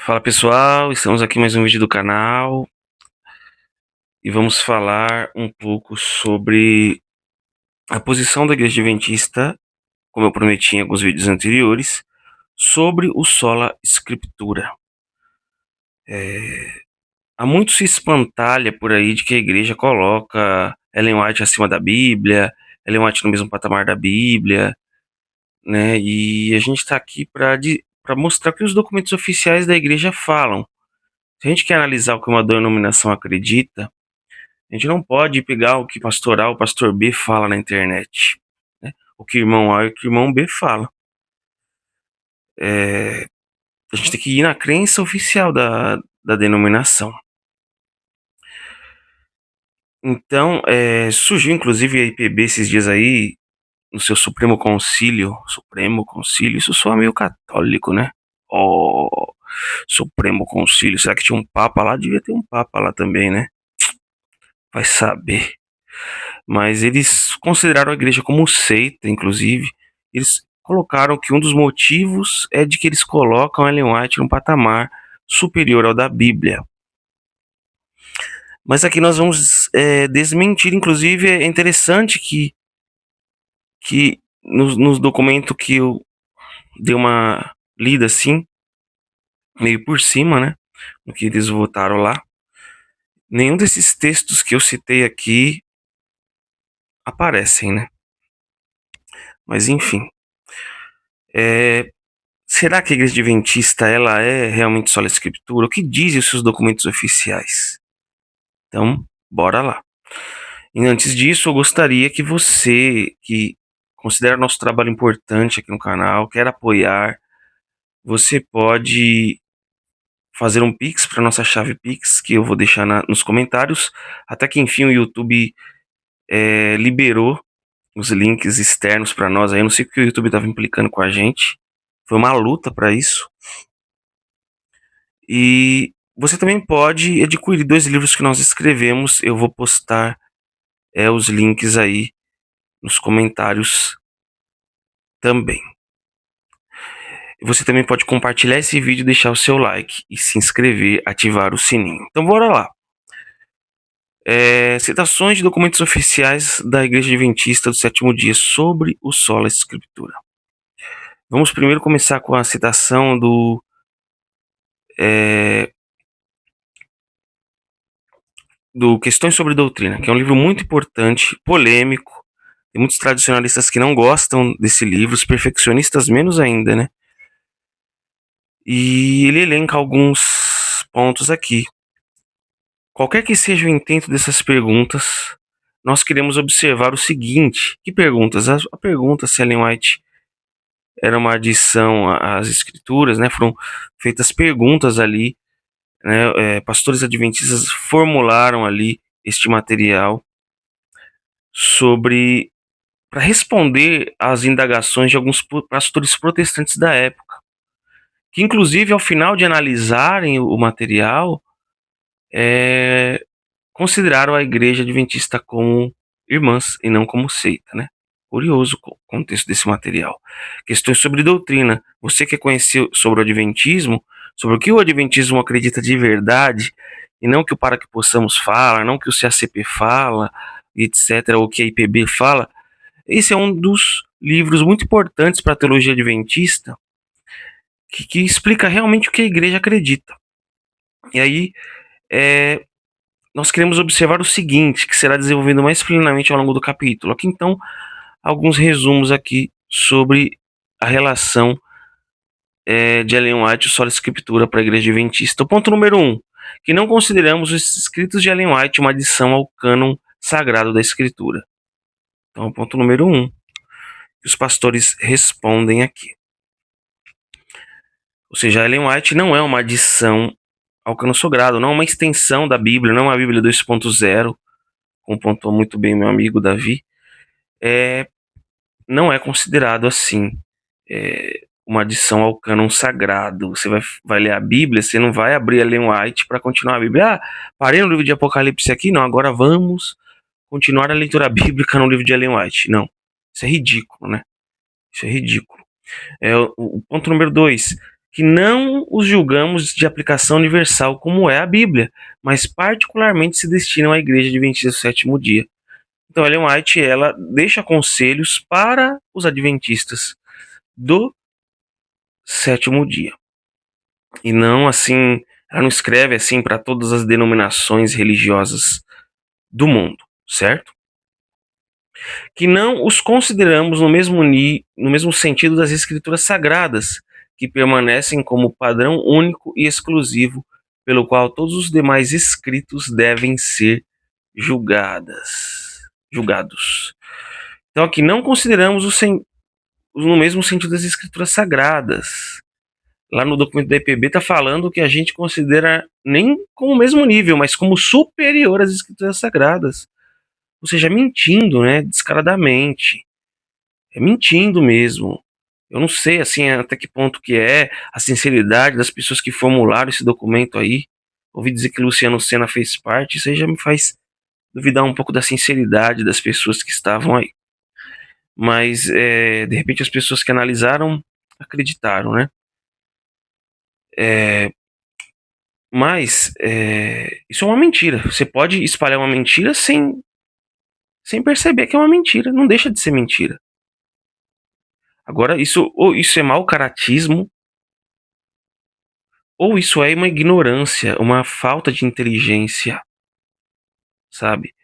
Fala pessoal, estamos aqui em mais um vídeo do canal e vamos falar um pouco sobre a posição da Igreja Adventista, como eu prometi em alguns vídeos anteriores, sobre o Sola Scriptura. Há muito se espantalha por aí de que a Igreja coloca Ellen White acima da Bíblia, Ellen White no mesmo patamar da Bíblia, né? E a gente está aqui para mostrar o que os documentos oficiais da Igreja falam. Se a gente quer analisar o que uma denominação acredita, a gente não pode pegar o que pastor A, o pastor B fala na internet, né? O que irmão A e o que irmão B fala. A gente tem que ir na crença oficial da denominação. Então, surgiu inclusive a IPB esses dias aí, no seu Supremo Concílio, isso soa meio católico, né? Ó, Supremo Concílio, será que tinha um papa lá? Devia ter um papa lá também, né? Vai saber. Mas eles consideraram a igreja como seita, inclusive. Eles colocaram que um dos motivos é de que eles colocam Ellen White num patamar superior ao da Bíblia. Mas aqui nós vamos desmentir, inclusive é interessante que nos documentos que eu dei uma lida assim, meio por cima, né, no que eles votaram lá, nenhum desses textos que eu citei aqui aparecem, né? Mas enfim, será que a Igreja Adventista ela é realmente só a Escritura? O que dizem os seus documentos oficiais? Então, bora lá. E antes disso, eu gostaria que você, que considera nosso trabalho importante aqui no canal, quer apoiar, você pode fazer um Pix para nossa chave Pix, que eu vou deixar nos comentários, até que enfim o YouTube liberou os links externos para nós. Aí eu não sei o que o YouTube estava implicando com a gente. Foi uma luta para isso. E você também pode adquirir 2 livros que nós escrevemos. Eu vou postar os links aí nos comentários também. Você também pode compartilhar esse vídeo, deixar o seu like e se inscrever, ativar o sininho. Então bora lá. Citações de documentos oficiais da Igreja Adventista do Sétimo Dia sobre o Sola Escritura. Vamos primeiro começar com a citação do Questões sobre Doutrina, que é um livro muito importante, polêmico. Tem muitos tradicionalistas que não gostam desse livro, os perfeccionistas menos ainda, né? E ele elenca alguns pontos aqui. Qualquer que seja o intento dessas perguntas, nós queremos observar o seguinte. Que perguntas? A pergunta se Ellen White era uma adição às escrituras, né? Foram feitas perguntas ali, né? Pastores adventistas formularam ali este material para responder às indagações de alguns pastores protestantes da época, que inclusive ao final de analisarem o material, consideraram a Igreja Adventista como irmãs e não como seita, né? Curioso o contexto desse material. Questões sobre doutrina. Você quer conhecer sobre o Adventismo, sobre o que o Adventismo acredita de verdade, e não que o Para Que Possamos fala, não que o CACP fala, etc., ou que a IPB fala. Esse é um dos livros muito importantes para a teologia adventista, que explica realmente o que a igreja acredita. E aí, nós queremos observar o seguinte, que será desenvolvido mais plenamente ao longo do capítulo. Aqui, então, alguns resumos aqui sobre a relação de Ellen White e Sola Escritura para a Igreja Adventista. O ponto número 1, que não consideramos os escritos de Ellen White uma adição ao cânon sagrado da Escritura. Então, o ponto número 1, que os pastores respondem aqui. Ou seja, Ellen White não é uma adição ao cânon sagrado, não é uma extensão da Bíblia, não é uma Bíblia 2.0, como pontuou muito bem meu amigo Davi. Não é considerado assim uma adição ao cânon sagrado. Você vai ler a Bíblia, você não vai abrir a Ellen White para continuar a Bíblia. Parei no livro de Apocalipse aqui, não, agora vamos continuar a leitura bíblica no livro de Ellen White. Não, isso é ridículo, né? Isso é ridículo. O ponto número 2, que não os julgamos de aplicação universal como é a Bíblia, mas particularmente se destinam à Igreja Adventista do Sétimo Dia. Então, Ellen White, ela deixa conselhos para os adventistas do sétimo dia. E não assim, ela não escreve assim para todas as denominações religiosas do mundo, certo? Que não os consideramos no mesmo sentido das escrituras sagradas, que permanecem como padrão único e exclusivo pelo qual todos os demais escritos devem ser julgados. Então aqui não consideramos no mesmo sentido das escrituras sagradas. Lá no documento da IPB está falando que a gente considera nem como o mesmo nível, mas como superior às escrituras sagradas. Ou seja, mentindo, né, descaradamente. É mentindo mesmo. Eu não sei assim até que ponto que é a sinceridade das pessoas que formularam esse documento aí. Ouvi dizer que Luciano Senna fez parte, isso aí já me faz duvidar um pouco da sinceridade das pessoas que estavam aí. Mas, de repente, as pessoas que analisaram acreditaram, né? Mas isso é uma mentira. Você pode espalhar uma mentira sem perceber que é uma mentira. Não deixa de ser mentira. Agora, ou isso é mau caratismo, ou isso é uma ignorância, uma falta de inteligência, sabe?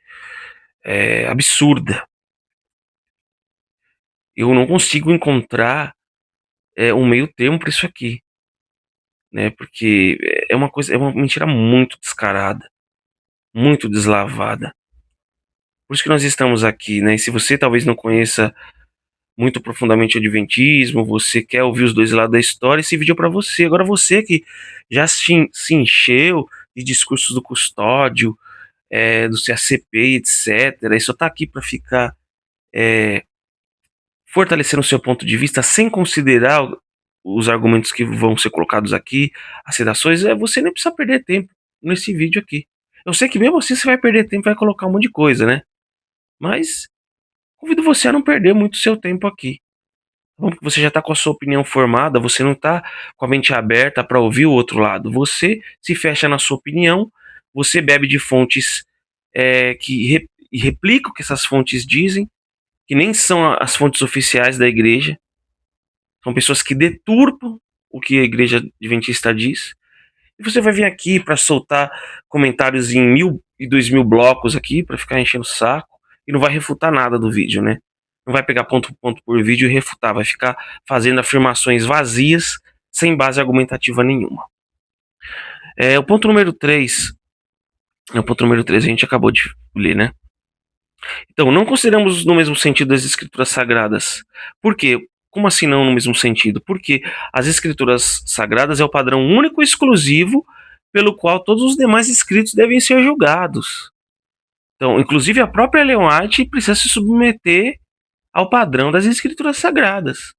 Absurda. Eu não consigo encontrar um meio termo para isso aqui, né? Porque é uma mentira muito descarada, muito deslavada. Por isso que nós estamos aqui, né? E se você talvez não conheça muito profundamente o Adventismo, você quer ouvir os dois lados da história, esse vídeo é para você. Agora você que já se encheu de discursos do Custódio, do CACP, etc., e só está aqui para ficar fortalecendo o seu ponto de vista sem considerar os argumentos que vão ser colocados aqui, as citações, você nem precisa perder tempo nesse vídeo aqui. Eu sei que mesmo assim você vai perder tempo, vai colocar um monte de coisa, né? Mas convido você a não perder muito seu tempo aqui. Porque você já está com a sua opinião formada, você não está com a mente aberta para ouvir o outro lado. Você se fecha na sua opinião, você bebe de fontes que replicam o que essas fontes dizem, que nem são as fontes oficiais da igreja. São pessoas que deturpam o que a igreja adventista diz. E você vai vir aqui para soltar comentários em 1.000 e 2.000 blocos aqui, para ficar enchendo o saco, e não vai refutar nada do vídeo, né? Não vai pegar ponto por vídeo e refutar, vai ficar fazendo afirmações vazias, sem base argumentativa nenhuma. O ponto número 3, a gente acabou de ler, né? Então, não consideramos no mesmo sentido as escrituras sagradas. Por quê? Como assim não no mesmo sentido? Porque as escrituras sagradas é o padrão único e exclusivo pelo qual todos os demais escritos devem ser julgados. Então, inclusive a própria Ellen White precisa se submeter ao padrão das escrituras sagradas.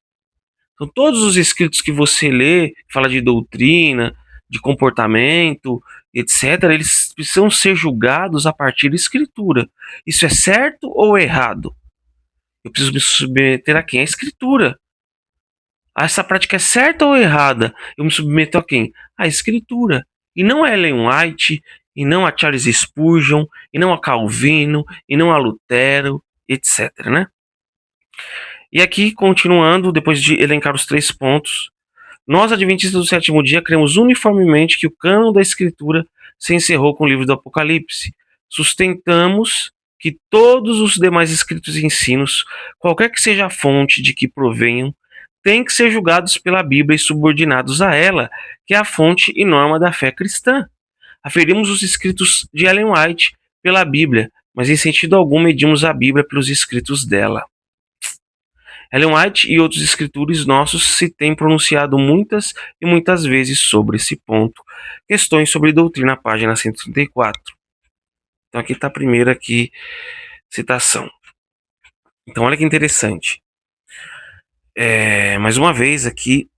Então, todos os escritos que você lê, que fala de doutrina, de comportamento, etc., eles precisam ser julgados a partir da escritura. Isso é certo ou errado? Eu preciso me submeter a quem? A escritura. Essa prática é certa ou errada? Eu me submeto a quem? A escritura. E não a Ellen White, e não a Charles Spurgeon, e não a Calvino, e não a Lutero, etc., né? E aqui, continuando, depois de elencar os 3 pontos, nós, adventistas do sétimo dia, cremos uniformemente que o cânon da Escritura se encerrou com o livro do Apocalipse. Sustentamos que todos os demais escritos e ensinos, qualquer que seja a fonte de que provenham, têm que ser julgados pela Bíblia e subordinados a ela, que é a fonte e norma da fé cristã. Aferimos os escritos de Ellen White pela Bíblia, mas em sentido algum medimos a Bíblia pelos escritos dela. Ellen White e outros escritores nossos se têm pronunciado muitas e muitas vezes sobre esse ponto. Questões sobre doutrina, página 134. Então aqui está a primeira citação. Então olha que interessante. Mais uma vez aqui,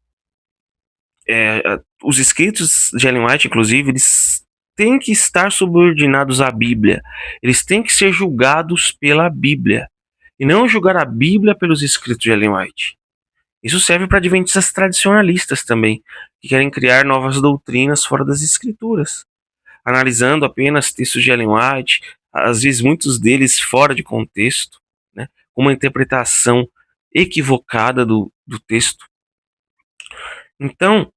os escritos de Ellen White, inclusive, eles têm que estar subordinados à Bíblia. Eles têm que ser julgados pela Bíblia. E não julgar a Bíblia pelos escritos de Ellen White. Isso serve para adventistas tradicionalistas também, que querem criar novas doutrinas fora das escrituras, analisando apenas textos de Ellen White, às vezes muitos deles fora de contexto, né, com uma interpretação equivocada do texto. Então,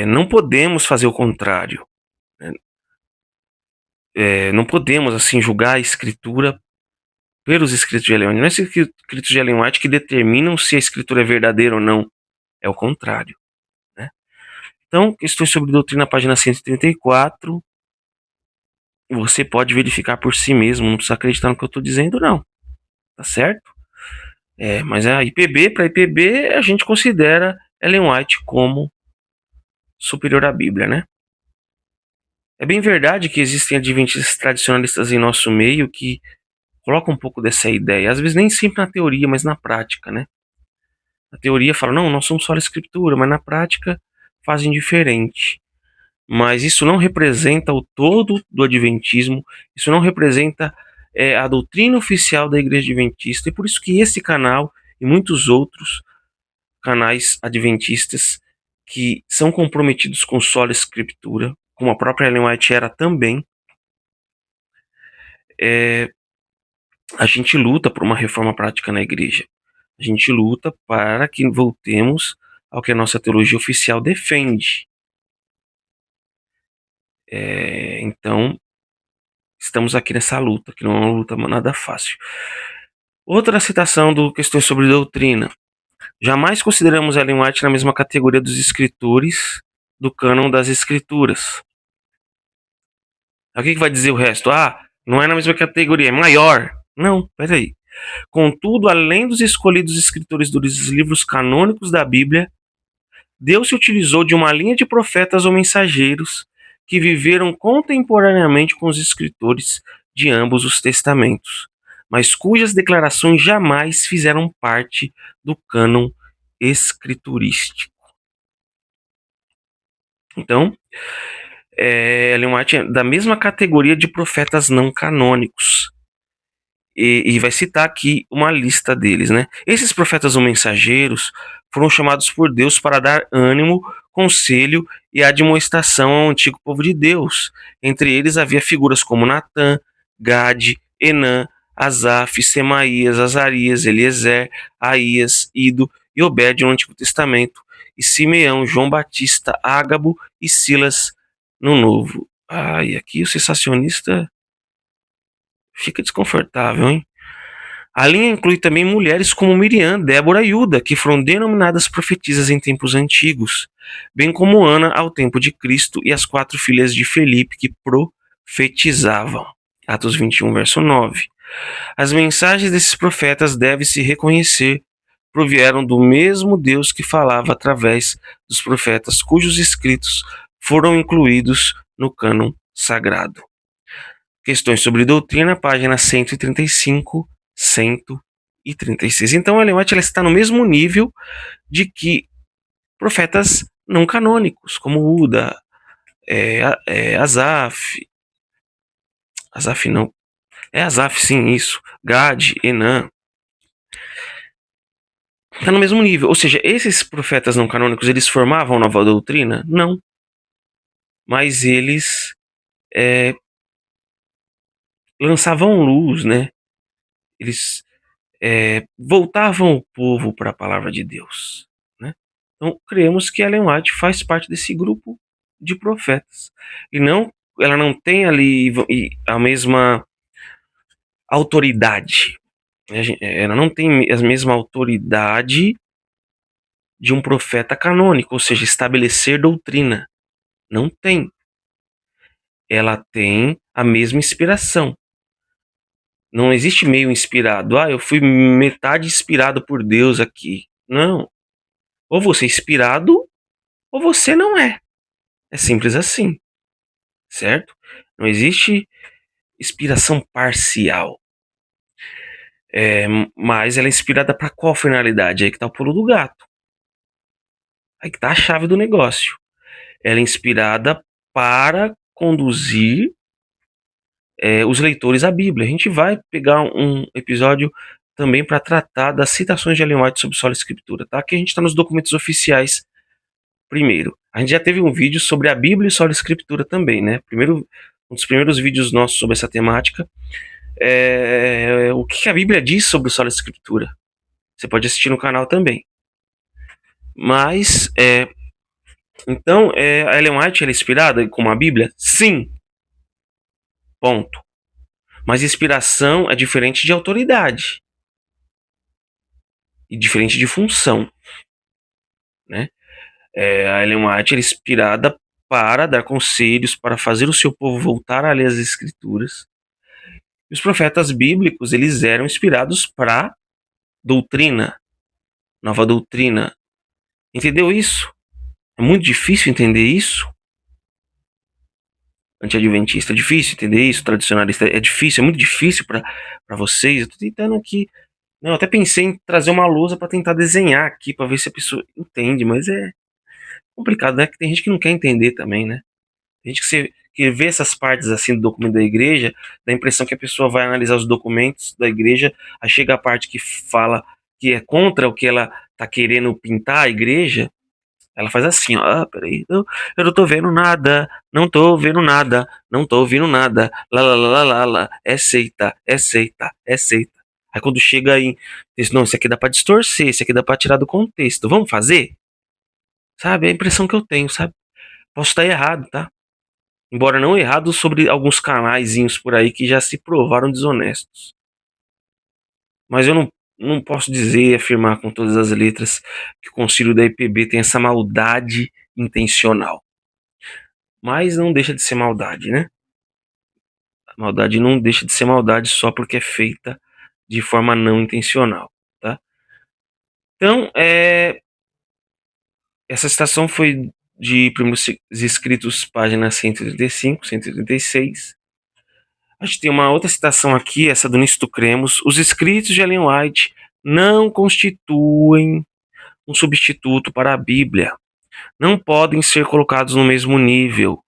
não podemos fazer o contrário. Né? Não podemos assim julgar a escritura pelos escritos de Ellen White. Não é os escritos de Ellen White que determinam se a escritura é verdadeira ou não. É o contrário. Né? Então, questões sobre doutrina, página 134. Você pode verificar por si mesmo. Não precisa acreditar no que eu estou dizendo, não. Tá certo? Mas a IPB, para IPB, a gente considera Ellen White como superior à Bíblia, né? É bem verdade que existem adventistas tradicionalistas em nosso meio que colocam um pouco dessa ideia. Às vezes nem sempre na teoria, mas na prática, né? Na teoria fala, não, nós somos só a escritura, mas na prática fazem diferente. Mas isso não representa o todo do adventismo, isso não representa a doutrina oficial da Igreja Adventista, e por isso que esse canal e muitos outros canais adventistas que são comprometidos com sola escritura, como a própria Ellen White era também, a gente luta por uma reforma prática na igreja. A gente luta para que voltemos ao que a nossa teologia oficial defende. Então, estamos aqui nessa luta, que não é uma luta nada fácil. Outra citação do Questões sobre Doutrina. Jamais consideramos Ellen White na mesma categoria dos escritores do cânon das escrituras. O que vai dizer o resto? Não é na mesma categoria, é maior. Não, peraí. Contudo, além dos escolhidos escritores dos livros canônicos da Bíblia, Deus se utilizou de uma linha de profetas ou mensageiros que viveram contemporaneamente com os escritores de ambos os testamentos, mas cujas declarações jamais fizeram parte do cânon escriturístico. Então, Ellen White é da mesma categoria de profetas não canônicos. E vai citar aqui uma lista deles, né? Esses profetas ou mensageiros foram chamados por Deus para dar ânimo, conselho e admoestação ao antigo povo de Deus. Entre eles havia figuras como Natã, Gade, Enã, Asaf, Semaías, Azarias, Eliezer, Aías, Ido e Obed no Antigo Testamento, e Simeão, João Batista, Ágabo e Silas no Novo. E aqui o sensacionista fica desconfortável, hein? A linha inclui também mulheres como Miriam, Débora e Uda, que foram denominadas profetisas em tempos antigos, bem como Ana ao tempo de Cristo e as 4 filhas de Felipe que profetizavam. Atos 21, verso 9. As mensagens desses profetas deve-se reconhecer provieram do mesmo Deus que falava através dos profetas, cujos escritos foram incluídos no cânon sagrado. Questões sobre doutrina, página 135, 136. Então, Ellen White ela está no mesmo nível de que profetas não canônicos, como Uda, Asaf não, Asaf sim, isso, Gade, Enã, está no mesmo nível. Ou seja, esses profetas não canônicos, eles formavam nova doutrina? Não. Mas eles lançavam luz, né? Eles voltavam o povo para a palavra de Deus, né? Então, cremos que Ellen White faz parte desse grupo de profetas. E não, ela não tem ali a mesma autoridade. Ela não tem a mesma autoridade de um profeta canônico, ou seja, estabelecer doutrina. Não tem. Ela tem a mesma inspiração. Não existe meio inspirado. Eu fui metade inspirado por Deus aqui. Não. Ou você é inspirado, ou você não é. É simples assim. Certo? Não existe inspiração parcial. Mas ela é inspirada para qual finalidade? Aí que tá o pulo do gato. Aí que tá a chave do negócio. Ela é inspirada para conduzir os leitores à Bíblia. A gente vai pegar um episódio também para tratar das citações de Ellen White sobre sola escritura, tá? Aqui a gente está nos documentos oficiais primeiro. A gente já teve um vídeo sobre a Bíblia e sola escritura também, né? Um dos primeiros vídeos nossos sobre essa temática é o que a Bíblia diz sobre sola escritura. Você pode assistir no canal também. Mas, então, a Ellen White é inspirada como a Bíblia? Sim. Ponto. Mas inspiração é diferente de autoridade. E diferente de função. Né? A Ellen White é inspirada para dar conselhos, para fazer o seu povo voltar a ler as Escrituras. E os profetas bíblicos, eles eram inspirados para doutrina, nova doutrina. Entendeu isso? É muito difícil entender isso. Anti-adventista é difícil entender isso, tradicionalista é difícil, é muito difícil para vocês. Eu tô tentando aqui. Eu até pensei em trazer uma lousa para tentar desenhar aqui, para ver se a pessoa entende, mas é complicado, né? Que tem gente que não quer entender também, né? Tem gente que vê essas partes assim do documento da igreja, dá a impressão que a pessoa vai analisar os documentos da igreja, aí chega a parte que fala que é contra o que ela tá querendo pintar a igreja, ela faz assim, ó, peraí, eu não tô vendo nada, não tô vendo nada, não tô ouvindo nada, lá, lá, lá, lá, lá, é seita, é seita, é seita. Aí quando chega aí, diz, não, isso aqui dá pra distorcer, isso aqui dá pra tirar do contexto, vamos fazer? Sabe, é a impressão que eu tenho, sabe? Posso estar errado, tá? Embora não errado sobre alguns canaizinhos por aí que já se provaram desonestos. Mas eu não posso dizer e afirmar com todas as letras que o concílio da IPB tem essa maldade intencional. Mas não deixa de ser maldade, né? A maldade não deixa de ser maldade só porque é feita de forma não intencional, tá? Então, essa citação foi de Primeiros Escritos, página 135, 136. A gente tem uma outra citação aqui, essa do Nisto Cremos. Os escritos de Ellen White não constituem um substituto para a Bíblia. Não podem ser colocados no mesmo nível.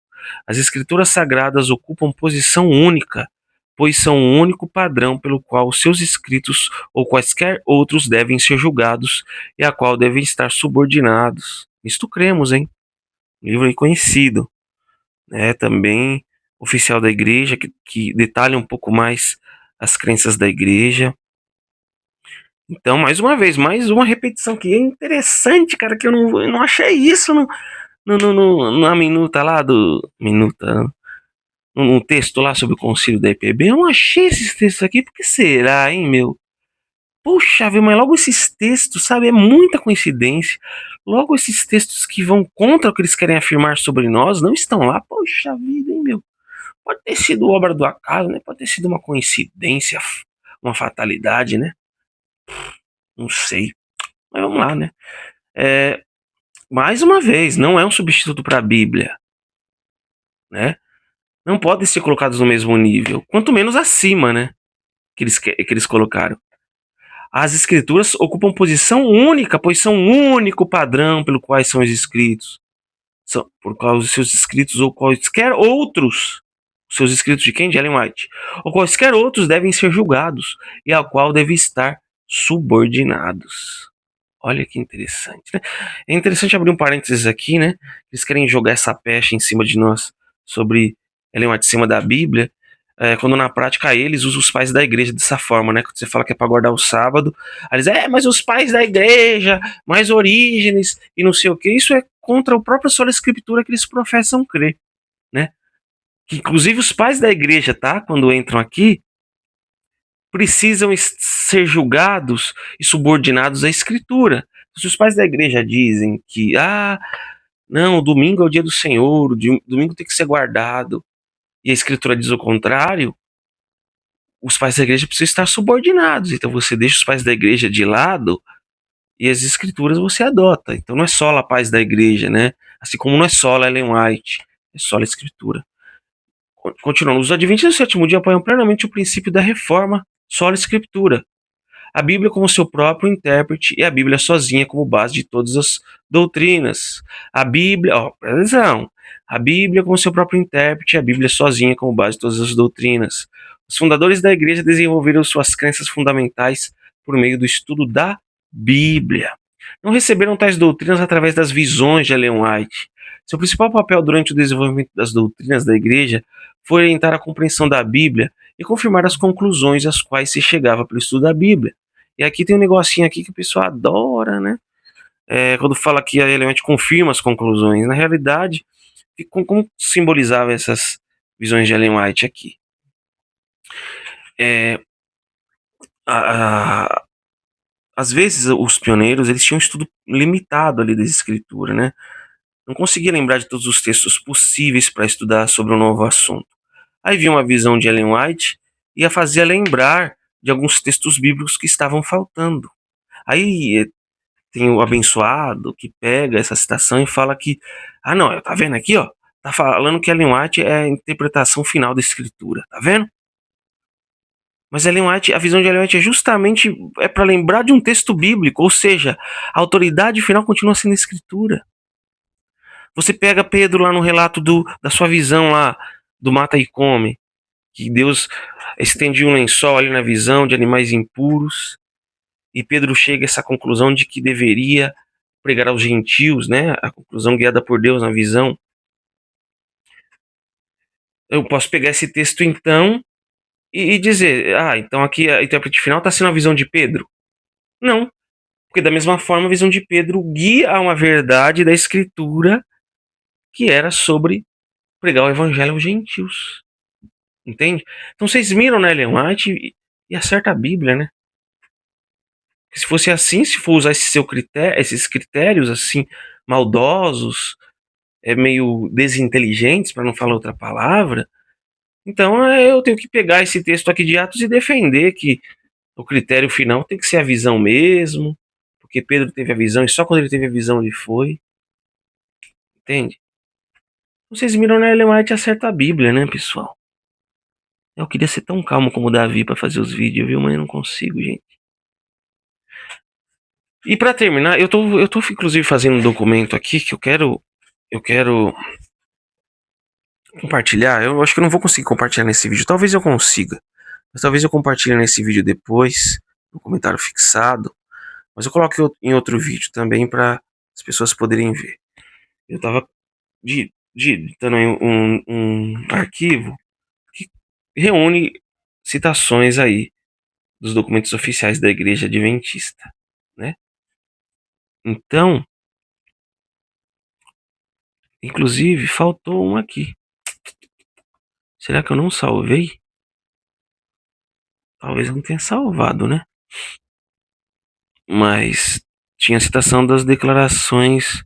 As escrituras sagradas ocupam posição única, pois são o único padrão pelo qual os seus escritos ou quaisquer outros devem ser julgados e a qual devem estar subordinados. Nisto cremos, hein? Um livro aí conhecido, né? Também oficial da igreja, que detalha um pouco mais as crenças da igreja. Então, mais uma vez, mais uma repetição que é interessante, cara, que eu não achei isso na minuta lá do. Minuta. No texto lá sobre o concílio da IPB. Eu não achei esses textos aqui, por que será, hein, meu? Puxa vida, mas logo esses textos, sabe? É muita coincidência. Logo esses textos que vão contra o que eles querem afirmar sobre nós não estão lá. Poxa vida, hein, meu? Pode ter sido obra do acaso, né? Pode ter sido uma coincidência, uma fatalidade, né? Não sei. Mas vamos lá, né? Mais uma vez, não é um substituto para a Bíblia, né? Não podem ser colocados no mesmo nível, quanto menos acima, né? Que eles colocaram. As escrituras ocupam posição única, pois são o único padrão pelo qual são escritos. Por causa dos seus escritos ou quaisquer outros. Os seus escritos de quem? De Ellen White. Ou quaisquer outros devem ser julgados, e ao qual devem estar subordinados. Olha que interessante, né? É interessante abrir um parênteses aqui, né? Eles querem jogar essa pecha em cima de nós sobre Ellen White em cima da Bíblia, quando na prática eles usam os pais da igreja dessa forma, né? Quando você fala que é para guardar o sábado, aí eles mas os pais da igreja, mais Orígenes e não sei o que, isso é contra o próprio sola escritura que eles professam crer, né? Que inclusive os pais da igreja, tá? Quando entram aqui, precisam ser julgados e subordinados à escritura. Se os pais da igreja dizem que, não, o domingo é o dia do Senhor, o domingo tem que ser guardado, e a escritura diz o contrário, os pais da igreja precisam estar subordinados. Então você deixa os pais da igreja de lado e as escrituras você adota. Então não é só a paz da igreja, né? Assim como não é só a Ellen White, é só a escritura. Continuando, os adventistas do sétimo dia apoiam plenamente o princípio da reforma sola escritura. A Bíblia como seu próprio intérprete e a Bíblia sozinha como base de todas as doutrinas. A Bíblia, presta atenção, a Bíblia como seu próprio intérprete e a Bíblia sozinha como base de todas as doutrinas. Os fundadores da igreja desenvolveram suas crenças fundamentais por meio do estudo da Bíblia. Não receberam tais doutrinas através das visões de Ellen White. Seu principal papel durante o desenvolvimento das doutrinas da igreja foi orientar a compreensão da Bíblia e confirmar as conclusões às quais se chegava pelo estudo da Bíblia. E aqui tem um negocinho aqui que o pessoal adora, né? Quando fala que a Ellen White confirma as conclusões. Na realidade, como simbolizava essas visões de Ellen White aqui? Às vezes os pioneiros eles tinham um estudo limitado ali da escritura, né? Não conseguia lembrar de todos os textos possíveis para estudar sobre um novo assunto. Aí vinha uma visão de Ellen White e a fazia lembrar de alguns textos bíblicos que estavam faltando. Aí tem o abençoado que pega essa citação e fala que, não, tá vendo aqui, ó? Tá falando que Ellen White é a interpretação final da escritura, tá vendo? Mas Ellen White, a visão de Ellen White é justamente para lembrar de um texto bíblico, ou seja, a autoridade final continua sendo a escritura. Você pega Pedro lá no relato da sua visão lá do mata e come, que Deus estendia um lençol ali na visão de animais impuros, e Pedro chega a essa conclusão de que deveria pregar aos gentios, né? A conclusão guiada por Deus na visão. Eu posso pegar esse texto então e dizer, então aqui a intérprete final está sendo a visão de Pedro? Não, porque da mesma forma a visão de Pedro guia a uma verdade da escritura que era sobre pregar o evangelho aos gentios. Entende? Então vocês miram na Ellen White e acerta a Bíblia, né? Porque se fosse assim, se for usar esses critérios assim, maldosos, meio desinteligentes, para não falar outra palavra, então eu tenho que pegar esse texto aqui de Atos e defender que o critério final tem que ser a visão mesmo, porque Pedro teve a visão e só quando ele teve a visão ele foi. Entende? Vocês miram na Ellen White e acerta a Bíblia, né, pessoal? Eu queria ser tão calmo como o Davi para fazer os vídeos, viu? Mas eu não consigo, gente. E para terminar, eu tô inclusive fazendo um documento aqui que eu quero compartilhar. Eu acho que eu não vou conseguir compartilhar nesse vídeo. Talvez eu consiga. Mas talvez eu compartilhe nesse vídeo depois, no comentário fixado. Mas eu coloco em outro vídeo também para as pessoas poderem ver. Eu tava digitando um arquivo que reúne citações aí dos documentos oficiais da Igreja Adventista, né? Então, inclusive, faltou um aqui. Será que eu não salvei? Talvez eu não tenha salvado, né? Mas tinha a citação das declarações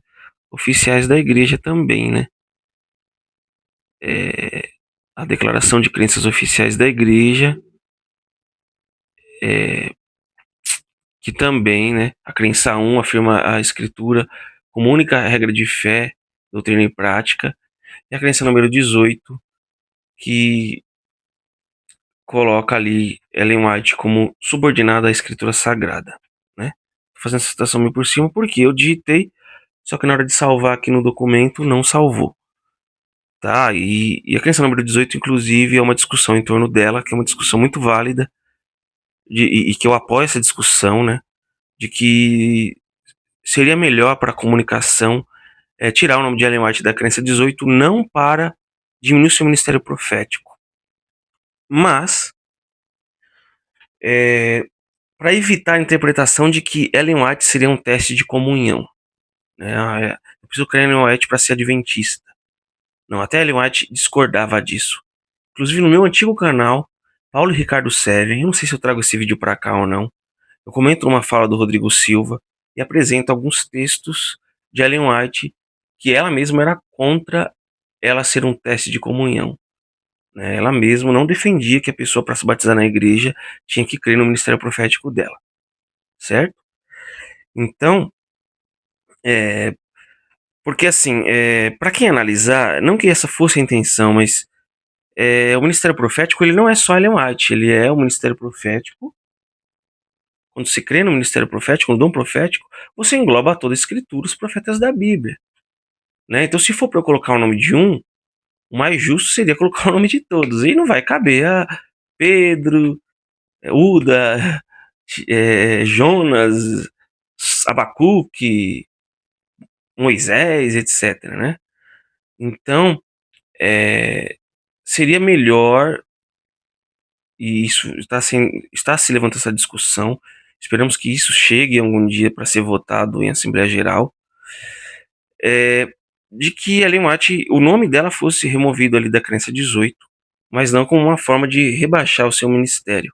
oficiais da igreja também, né? A declaração de crenças oficiais da igreja, que também, né? A crença 1 afirma a escritura como única regra de fé, doutrina e prática. E a crença número 18, que coloca ali Ellen White como subordinada à escritura sagrada, né? Tô fazendo essa citação meio por cima porque eu digitei, só que na hora de salvar aqui no documento não salvou, tá? E a crença número 18, inclusive, é uma discussão em torno dela, que é uma discussão muito válida, e que eu apoio essa discussão, né? De que seria melhor para a comunicação tirar o nome de Ellen White da crença 18, não para diminuir seu ministério profético, mas para evitar a interpretação de que Ellen White seria um teste de comunhão, né? Eu preciso crer em Ellen White para ser adventista. Não, até Ellen White discordava disso. Inclusive no meu antigo canal, Paulo e Ricardo Seven, eu não sei se eu trago esse vídeo para cá ou não, eu comento uma fala do Rodrigo Silva e apresento alguns textos de Ellen White que ela mesma era contra ela ser um teste de comunhão, né? Ela mesma não defendia que a pessoa para se batizar na igreja tinha que crer no ministério profético dela, certo? Então, porque assim, para quem analisar, não que essa fosse a intenção, mas o ministério profético ele não é só Ellen White, ele é o ministério profético. Quando se crê no ministério profético, no dom profético, você engloba toda a escritura, os profetas da Bíblia, né? Então, se for para eu colocar o nome de um, o mais justo seria colocar o nome de todos. E não vai caber a Pedro, Uda, Jonas, Abacuque, Moisés, etc, né? Então, seria melhor, e isso está se levantando essa discussão, esperamos que isso chegue algum dia para ser votado em Assembleia Geral, de que a Ellen White, o nome dela fosse removido ali da crença 18, mas não como uma forma de rebaixar o seu ministério.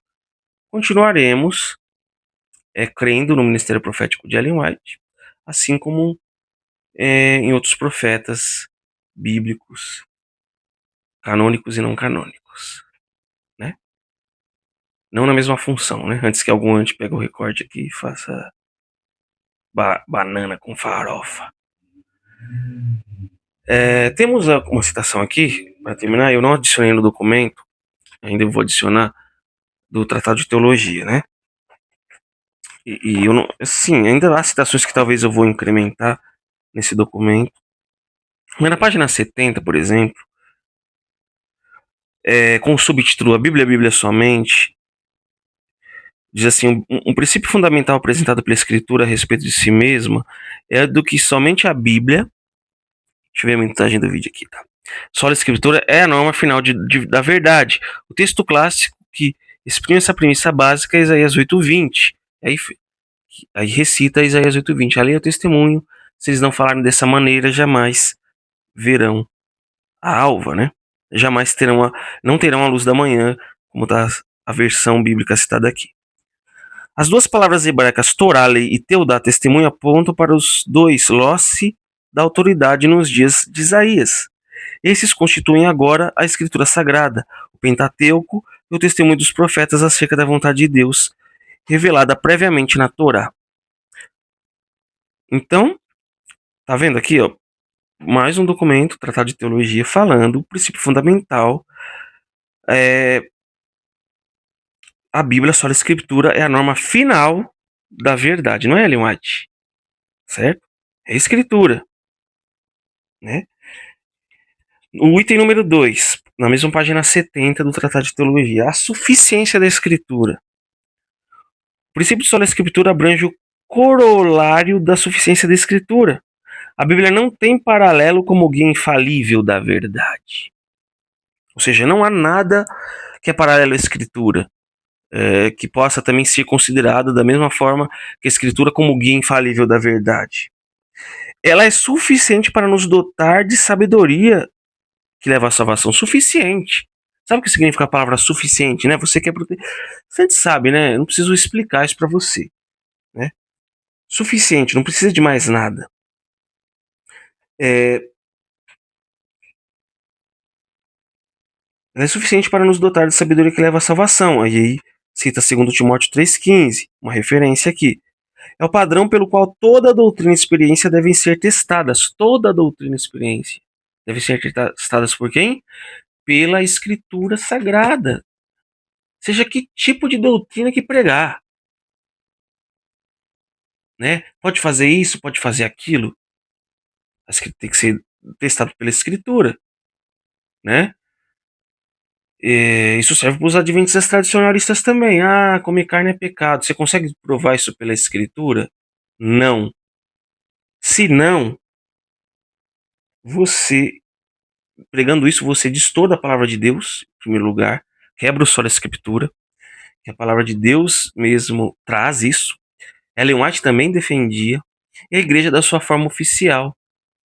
Continuaremos crendo no ministério profético de Ellen White, assim como em outros profetas bíblicos, canônicos e não canônicos, né? Não na mesma função, né? Antes que algum antes pegue o recorte aqui e faça banana com farofa. Temos uma citação aqui, para terminar, eu não adicionei no documento, ainda vou adicionar, do Tratado de Teologia, né? E eu não, sim, ainda há citações que talvez eu vou incrementar nesse documento. Mas na página 70, por exemplo, com o subtítulo A Bíblia somente, diz assim: um princípio fundamental apresentado pela Escritura a respeito de si mesma é do que somente a Bíblia. Deixa eu ver a mensagem do vídeo aqui, tá? Só a Escritura é a norma final da verdade. O texto clássico que exprime essa premissa básica é Isaías 8:20. Aí recita Isaías 8:20. A lei é o testemunho. Se eles não falarem dessa maneira, jamais verão a alva, né? Jamais não terão a luz da manhã, como está a versão bíblica citada aqui. As duas palavras hebraicas Torá, lei e Teudá, testemunho, apontam para os dois loci da autoridade nos dias de Isaías. Esses constituem agora a Escritura Sagrada, o Pentateuco e o testemunho dos profetas acerca da vontade de Deus, revelada previamente na Torá. Então, tá vendo aqui, ó, mais um documento, Tratado de Teologia, falando o princípio fundamental. A Bíblia, só a Escritura, é a norma final da verdade, não é, Ellen White? Certo? É a Escritura, né? O item número 2, na mesma página 70 do Tratado de Teologia, a suficiência da Escritura. O princípio de sola Escritura abrange o corolário da suficiência da Escritura. A Bíblia não tem paralelo como guia infalível da verdade. Ou seja, não há nada que é paralelo à Escritura, que possa também ser considerado da mesma forma que a Escritura como guia infalível da verdade. Ela é suficiente para nos dotar de sabedoria que leva à salvação. Suficiente. Sabe o que significa a palavra suficiente, né? Você quer proteger. Você sabe, né? Eu não preciso explicar isso para você, né? Suficiente, não precisa de mais nada. Ela é suficiente para nos dotar de sabedoria que leva à salvação. Aí cita 2 Timóteo 3,15, uma referência aqui. É o padrão pelo qual toda doutrina e experiência devem ser testadas. Toda doutrina e experiência devem ser testadas por quem? Pela Escritura Sagrada. Seja que tipo de doutrina que pregar, né? Pode fazer isso, pode fazer aquilo. Tem que ser testado pela Escritura, né? Isso serve para os adventistas tradicionalistas também. Ah, comer carne é pecado. Você consegue provar isso pela Escritura? Não. Se não, você, pregando isso, você distorce a palavra de Deus, em primeiro lugar, quebra o solo da Escritura, que a palavra de Deus mesmo traz isso. Ellen White também defendia, e a igreja da sua forma oficial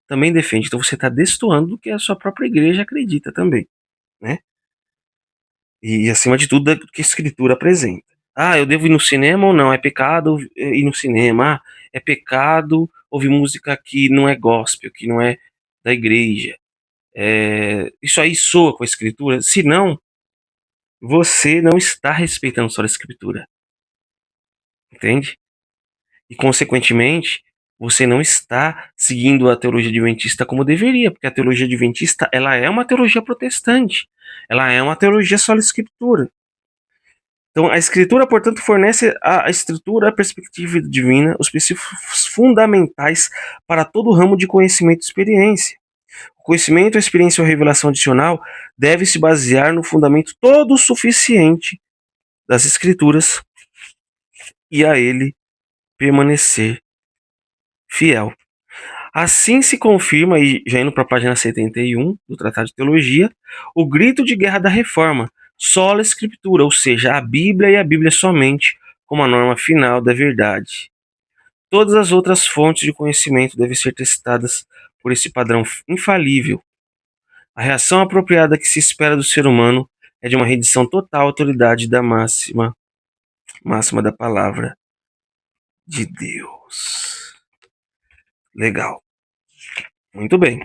também defende. Então você está destoando do que a sua própria igreja acredita também, né? E acima de tudo, do que a Escritura apresenta. Ah, eu devo ir no cinema ou não? É pecado ir no cinema? Ah, é pecado ouvir música que não é gospel, que não é da igreja. Isso aí soa com a Escritura? Se não, você não está respeitando só a Escritura. Entende? E, consequentemente, você não está seguindo a teologia adventista como deveria, porque a teologia adventista, ela é uma teologia protestante. Ela é uma teologia só da Escritura. Então, a Escritura, portanto, fornece a estrutura, a perspectiva divina, os princípios fundamentais para todo o ramo de conhecimento e experiência. O conhecimento, a experiência ou a revelação adicional deve se basear no fundamento todo suficiente das Escrituras e a ele permanecer fiel. Assim se confirma, e já indo para a página 71 do Tratado de Teologia, o grito de guerra da Reforma, sola Escritura, ou seja, a Bíblia e a Bíblia somente, como a norma final da verdade. Todas as outras fontes de conhecimento devem ser testadas por esse padrão infalível. A reação apropriada que se espera do ser humano é de uma rendição total à autoridade da máxima da palavra de Deus. Legal. Muito bem.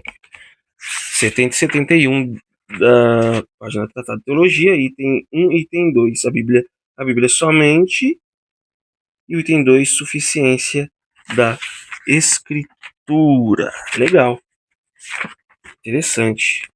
70 e 71 da página do Tratado de Teologia, item 1 e item 2. A Bíblia somente, e o item 2, suficiência da Escritura. Legal. Interessante.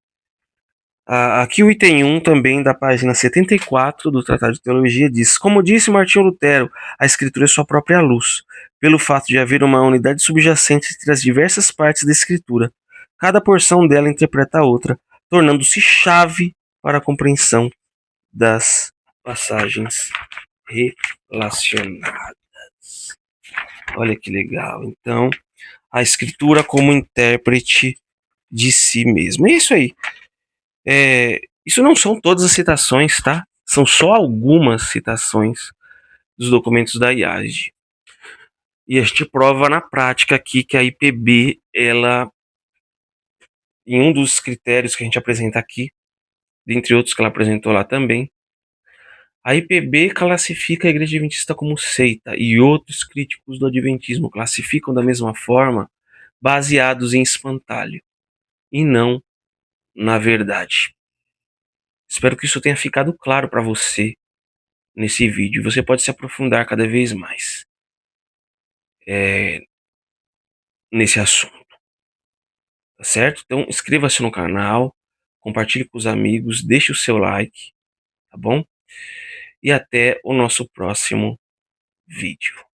Aqui o item 1 também da página 74 do Tratado de Teologia diz: como disse Martinho Lutero, a Escritura é sua própria luz, pelo fato de haver uma unidade subjacente entre as diversas partes da Escritura. Cada porção dela interpreta a outra, tornando-se chave para a compreensão das passagens relacionadas. Olha que legal. Então, a Escritura como intérprete de si mesma. É isso aí. Isso não são todas as citações, tá? São só algumas citações dos documentos da IASG. E a gente prova na prática aqui que a IPB, ela, em um dos critérios que a gente apresenta aqui, dentre outros que ela apresentou lá também, a IPB classifica a Igreja Adventista como seita, e outros críticos do Adventismo classificam da mesma forma, baseados em espantalho, e não na verdade. Espero que isso tenha ficado claro para você nesse vídeo. Você pode se aprofundar cada vez mais nesse assunto, tá certo? Então inscreva-se no canal, compartilhe com os amigos, deixe o seu like, tá bom? E até o nosso próximo vídeo.